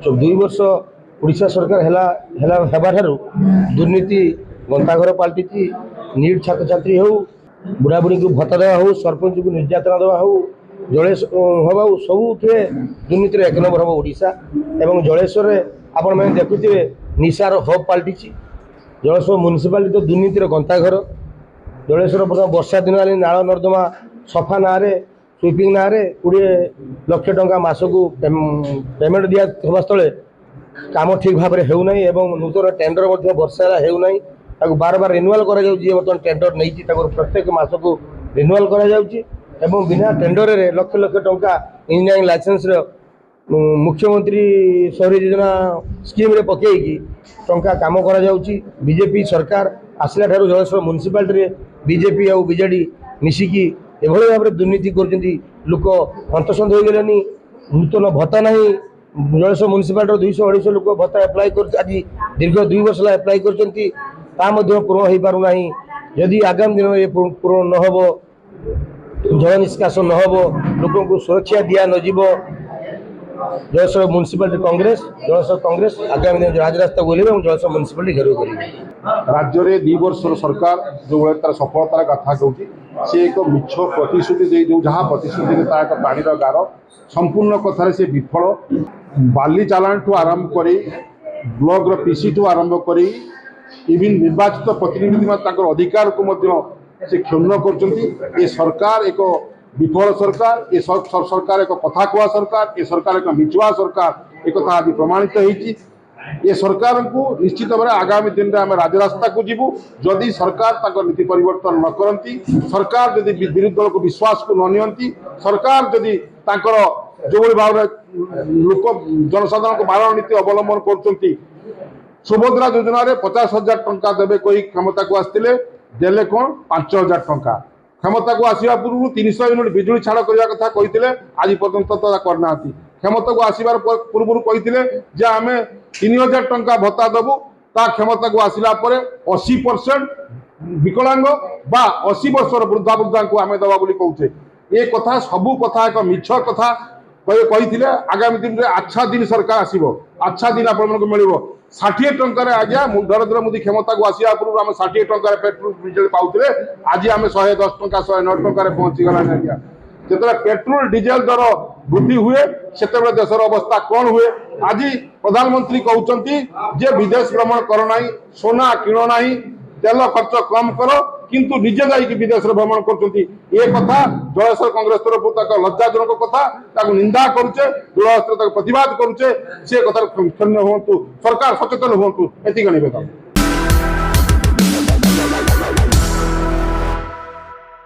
दुई वर्ष ओडिशा सरकार दुर्नीति गंताघर पलटि नीट छात्र छात्री हो बुढ़ा बुढ़ी को भत्ता देवा हो सरपंच को निर्यातना देवा हो जलेश हवा सब दुर्नीति एक नंबर हम ओडिशा एवं जलेश्वर आपण मैंने देखुए निशार हब पलटि जलेश्वर म्युनिसिपालिटी तो दुर्नीतिर गंताघर जलेश्वर वर्षा दिन आने नाल नर्दमा सफा ना स्वीपिंग ना 20 लाख टंका मासक पेमेंट दिया स्थले काम ठीक भाव में होना नूतन टेंडर वर्षा होना बार बार रिन्यूअल कर टेंडर नहीं प्रत्येक मास को रिन्यूअल कर बिना टेंडर रे लक्ष लक्ष टंका इंजीनियरिंग लाइसेंस मुख्यमंत्री शहरी योजना स्कीम रे पकईकी टंका काम कर बीजेपी सरकार आसला जलेश्वर म्युनिसिपालिटी बीजेपी और बीजेडी मिसिकी एभली भाव में दुर्नीति कर लोक हंतसंत हो गले नूतन भत्ता ना जलेश्वर म्युनिसिपालिटी 200-250 लोक भत्ता एप्लाय कर आज दीर्घ 2 वर्ष एप्लाय कर पूर्ण हो पारना जदि आगामी दिन में पूर्ण न हो जल निष्कासन न हो लोक को सुरक्षा दिया नजीब जलेश्वर म्युनिसिपालिटी कांग्रेस आगामी दिन राजरास्ता बोलेंगे और जलेश्वर म्युनिसिपालिटी घेराव करेंगे। राज्य में 2 वर्ष सरकार जो भाई तार सफलतार कथा कहूँ सी एक मिछ प्रतिश्रुति जहाँ प्रतिश्रुति पानी गार संपूर्ण कथार से विफल बाली चालान ठू आरंभ कर ब्लॉक पीसी ठू आरंभ कर इवन निर्वाचित प्रतिनिधि अधिकार को से क्षुण्ण कर सरकार एक विफल सरकार ये सरकार एक कथा कुआ सरकार ये सरकार एक मिछुआ सरकार एक आज प्रमाणित होती ये सरकार को निश्चित भाव आगामी दिन में आम राजरास्ता को जीवु जदि सरकार नीति परिवर्तन न करती सरकार जदि विरोधी दल को विश्वास को न नियंती सरकार जदि जो भाव लोक जनसाधारण को मारण नीति अवलंबन कर सुभद्रा योजना 50,000 टंका देवे कोई क्षमता को आसते देले कौन 5,000 टंका क्षमता को आसवा पूर्व 300 यूनिट बिजुली छाड़ करने कथा कहते आज पर्यंत तो करना क्षमता को आसबार पूर्व कहते आम 3,000 टंका भत्ता देवु ता क्षमता को आसला 80% विकलांग बा 80 वर्षर वृद्धा वृद्धा को आम दवा कहते ये कथा सबू कथा एक मिछ कथा कही आगामी दिन में अच्छा दिन सरकार आसो अच्छा दिन आप मिल 60 टंकार आज्ञा नरेंद्र मोदी क्षमता को आसवा पूर्व आम 60 टंकार पेट्रोल डीजेल पाते आज आम 110 टंका 109 टंकार पहुंचीगला आज्ञा जो पेट्रोल डीजेल दर वृद्धि हुए से देशर अवस्था कौन हुए आज प्रधानमंत्री कहते जे विदेश भ्रमण कर ना सोना किण ना तेल खर्च कम कर किंतु निजे जाइए विदेश भ्रमण कर कथा जलेश्वर कांग्रेस तरफ लज्जाजनक कथा निंदा करुचे प्रतिवाद करुचे से कथा क्षुण्ण हूँ सरकार सचेतन हूँ एति निवेदन।